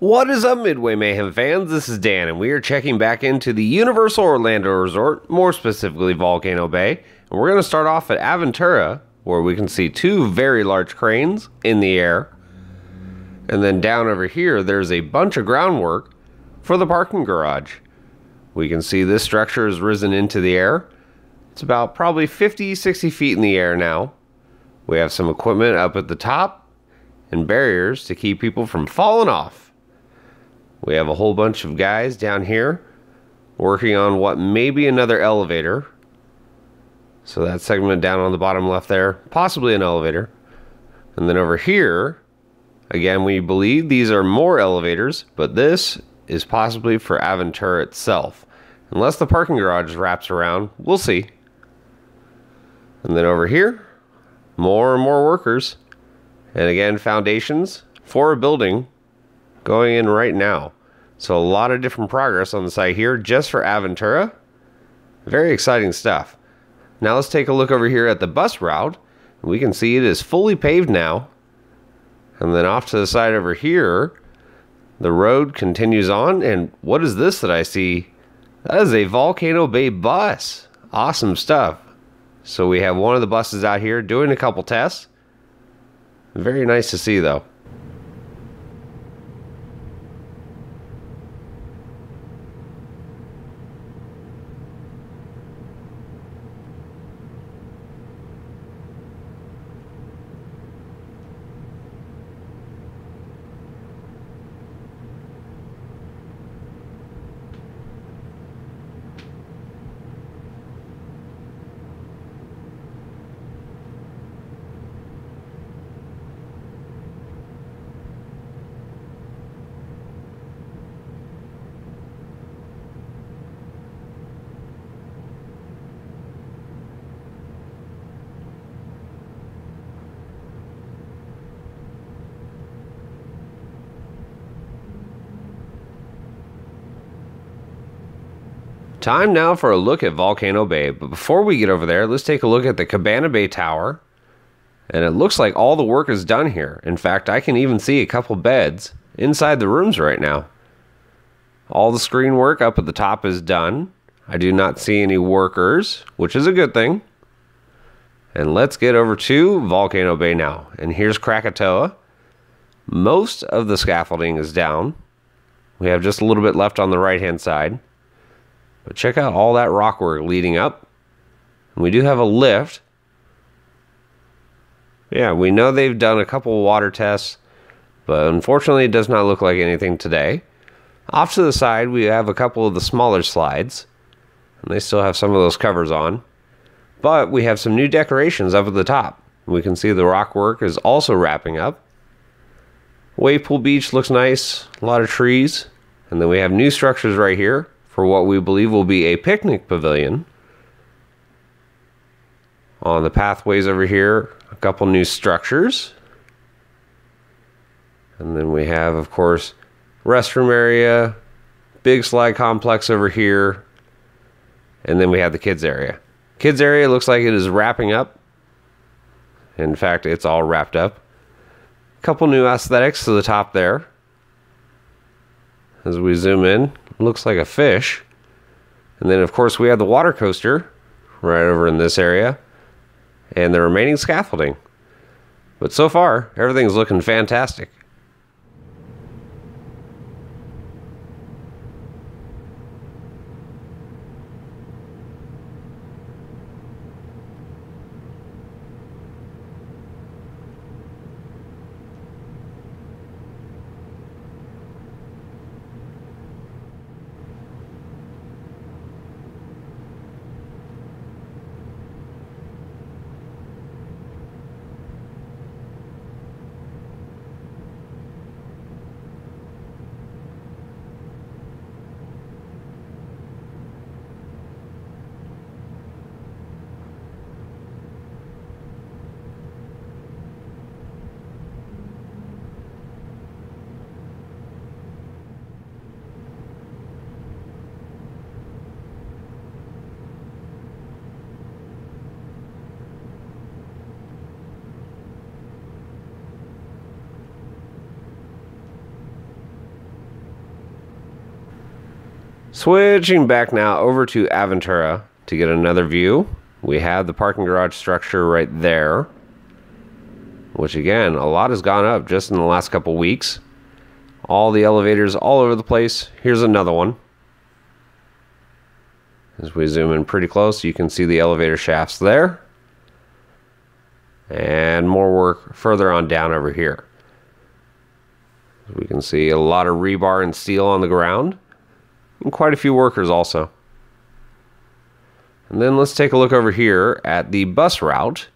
What is up, Midway Mayhem fans? This is Dan, and we are checking back into the Universal Orlando Resort, more specifically Volcano Bay. And we're going to start off at Aventura, where we can see two very large cranes in the air. And then down over here, there's a bunch of groundwork for the parking garage. We can see this structure has risen into the air. It's about probably 50, 60 feet in the air now. We have some equipment up at the top and barriers to keep people from falling off. We have a whole bunch of guys down here working on what may be another elevator. So that segment down on the bottom left there, possibly an elevator. And then over here, again, we believe these are more elevators, but this is possibly for Aventura itself. Unless the parking garage wraps around, we'll see. And then over here, more and more workers. And again, foundations for a building going in right now. So a lot of different progress on the site here just for Aventura. Very exciting stuff. Now let's take a look over here at the bus route. We can see it is fully paved now. And then off to the side over here, the road continues on. And what is this that I see? That is a Volcano Bay bus. Awesome stuff. So we have one of the buses out here doing a couple tests. Very nice to see though. Time now for a look at Volcano Bay, but before we get over there, let's take a look at the Cabana Bay Tower. And it looks like all the work is done here. In fact, I can even see a couple beds inside the rooms right now. All the screen work up at the top is done. I do not see any workers, which is a good thing. And let's get over to Volcano Bay now. And here's Krakatoa. Most of the scaffolding is down. We have just a little bit left on the right-hand side. But check out all that rock work leading up. And we do have a lift. Yeah, we know they've done a couple of water tests, but unfortunately it does not look like anything today. Off to the side, we have a couple of the smaller slides. And they still have some of those covers on. But we have some new decorations up at the top. We can see the rock work is also wrapping up. Wave pool beach looks nice. A lot of trees. And then we have new structures right here for what we believe will be a picnic pavilion. On the pathways over here, a couple new structures. And then we have, of course, restroom area, big slide complex over here. And then we have the kids area. Kids area looks like it is wrapping up. In fact, it's all wrapped up. A couple new aesthetics to the top there. As we zoom in, looks like a fish. And then of course we have the water coaster right over in this area and the remaining scaffolding. But so far everything's looking fantastic. Switching back now over to Aventura to get another view. We have the parking garage structure right there, which again, a lot has gone up just in the last couple weeks. All the elevators all over the place. Here's another one. As we zoom in pretty close, you can see the elevator shafts there. And more work further on down over here. We can see a lot of rebar and steel on the ground. And quite a few workers also. And then let's take a look over here at the bus route.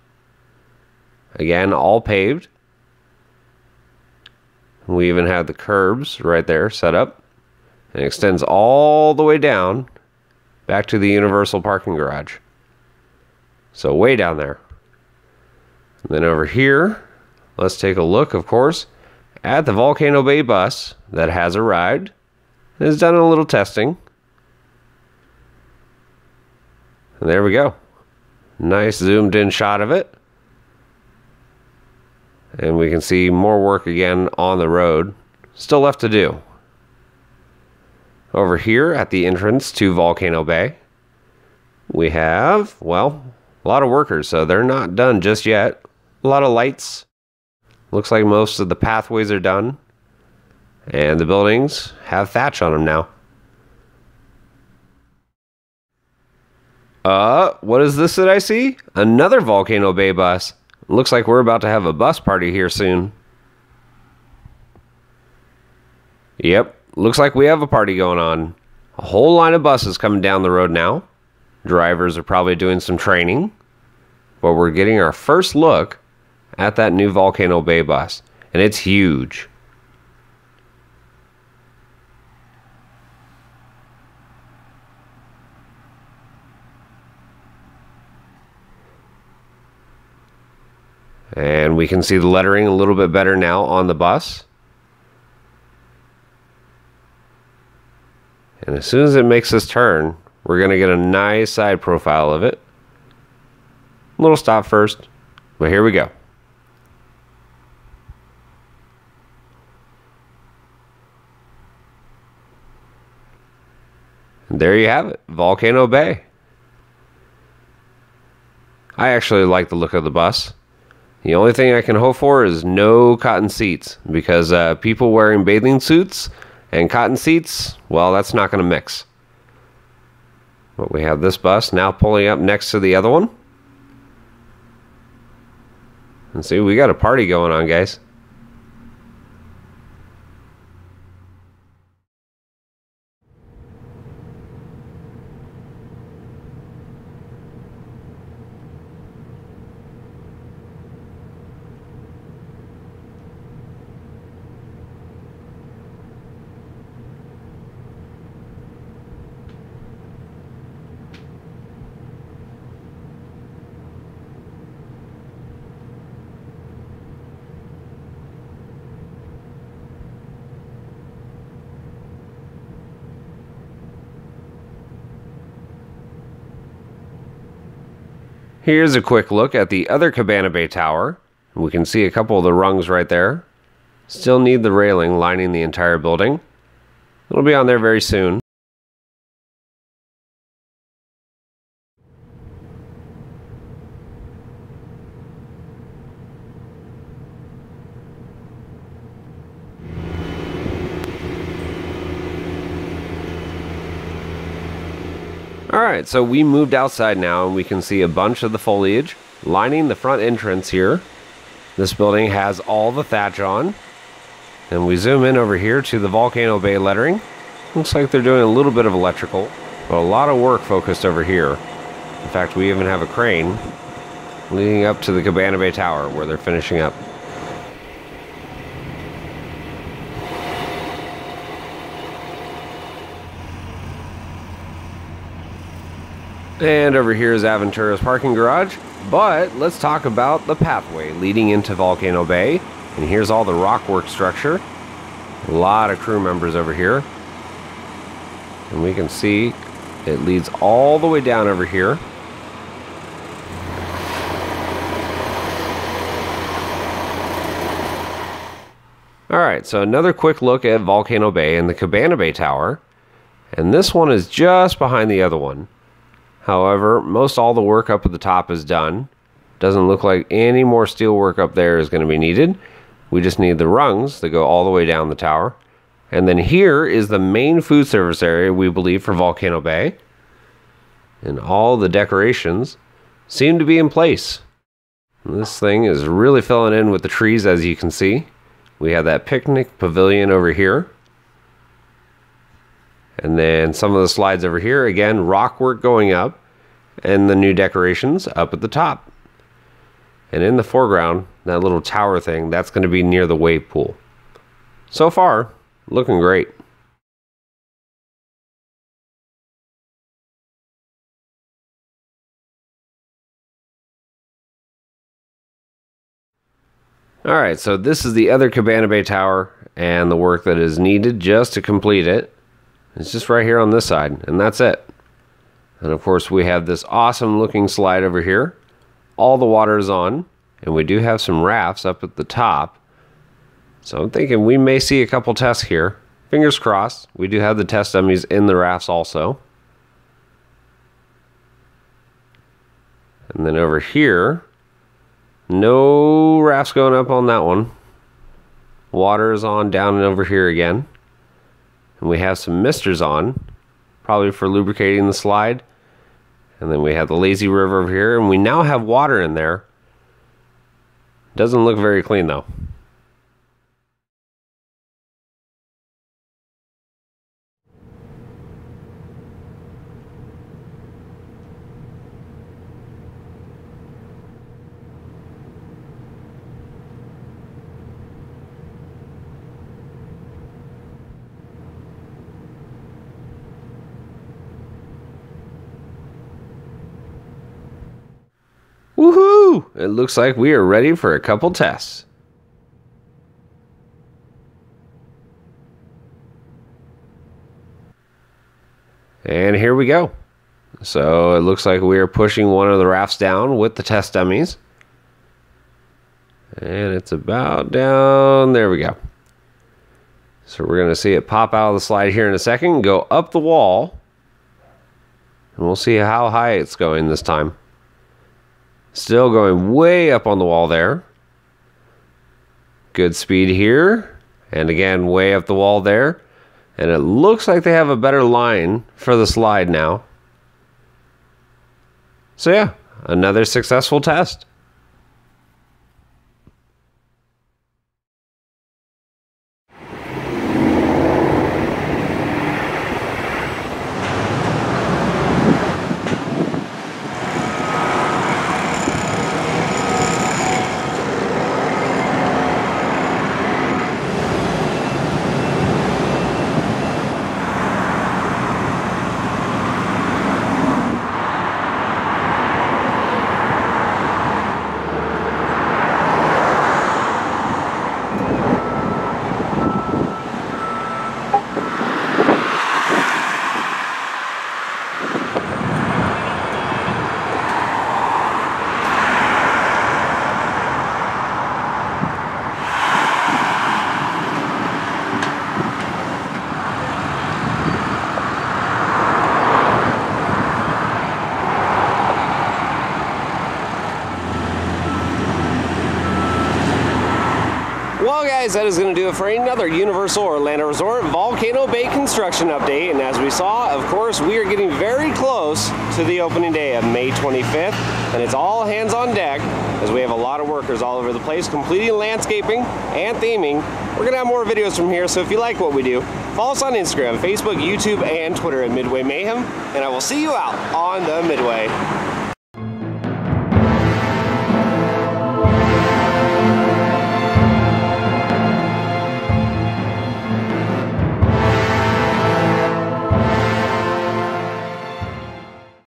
Again, all paved. We even have the curbs right there set up. And it extends all the way down back to the universal parking garage. So way down there. And then over here, let's take a look, of course, at the Volcano Bay bus that has arrived. It has done a little testing. And there we go. Nice zoomed in shot of it. And we can see more work again on the road. Still left to do. Over here at the entrance to Volcano Bay, we have, well, a lot of workers, so they're not done just yet. A lot of lights. Looks like most of the pathways are done. And the buildings have thatch on them now. What is this that I see? Another Volcano Bay bus. Looks like we're about to have a bus party here soon. Yep, looks like we have a party going on. A whole line of buses coming down the road now. Drivers are probably doing some training. But we're getting our first look at that new Volcano Bay bus. And it's huge. And we can see the lettering a little bit better now on the bus. And as soon as it makes this turn, we're going to get a nice side profile of it. A little stop first, but here we go. And there you have it, Volcano Bay. I actually like the look of the bus. The only thing I can hope for is no cotton seats, because people wearing bathing suits and cotton seats, well, that's not going to mix. But we have this bus now pulling up next to the other one. And see, we got a party going on, guys. Here's a quick look at the other Cabana Bay tower. We can see a couple of the rungs right there. Still need the railing lining the entire building. It'll be on there very soon. Alright, so we moved outside now and we can see a bunch of the foliage lining the front entrance here. This building has all the thatch on. And we zoom in over here to the Volcano Bay lettering. Looks like they're doing a little bit of electrical, but a lot of work focused over here. In fact, we even have a crane leading up to the Cabana Bay tower where they're finishing up. And over here is Aventura's parking garage. But let's talk about the pathway leading into Volcano Bay. And here's all the rock work structure. A lot of crew members over here. And we can see it leads all the way down over here. Alright, so another quick look at Volcano Bay and the Cabana Bay Tower. And this one is just behind the other one. However, most all the work up at the top is done. Doesn't look like any more steel work up there is going to be needed. We just need the rungs that go all the way down the tower. And then here is the main food service area, we believe, for Volcano Bay. And all the decorations seem to be in place. And this thing is really filling in with the trees, as you can see. We have that picnic pavilion over here. And then some of the slides over here, again, rock work going up, and the new decorations up at the top. And in the foreground, that little tower thing, that's going to be near the wave pool. So far, looking great. Alright, so this is the other Cabana Bay tower, and the work that is needed just to complete it. It's just right here on this side, and that's it. And of course we have this awesome looking slide over here. All the water is on, and we do have some rafts up at the top. So I'm thinking we may see a couple tests here. Fingers crossed. We do have the test dummies in the rafts also. And then over here, no rafts going up on that one. Water is on down and over here again. And we have some misters on, probably for lubricating the slide. And then we have the lazy river over here, and we now have water in there. Doesn't look very clean though. Woohoo! It looks like we are ready for a couple tests. And here we go. So it looks like we are pushing one of the rafts down with the test dummies. And it's about down. There we go. So we're going to see it pop out of the slide here in a second, go up the wall. And we'll see how high it's going this time. Still going way up on the wall there. Good speed here. And again, way up the wall there. And it looks like they have a better line for the slide now. So yeah, another successful test. Well guys, that is going to do it for another Universal Orlando Resort Volcano Bay construction update. And as we saw, of course, we are getting very close to the opening day of May 25th. And it's all hands on deck as we have a lot of workers all over the place completing landscaping and theming. We're going to have more videos from here, so if you like what we do, follow us on Instagram, Facebook, YouTube, and Twitter at Midway Mayhem. And I will see you out on the Midway.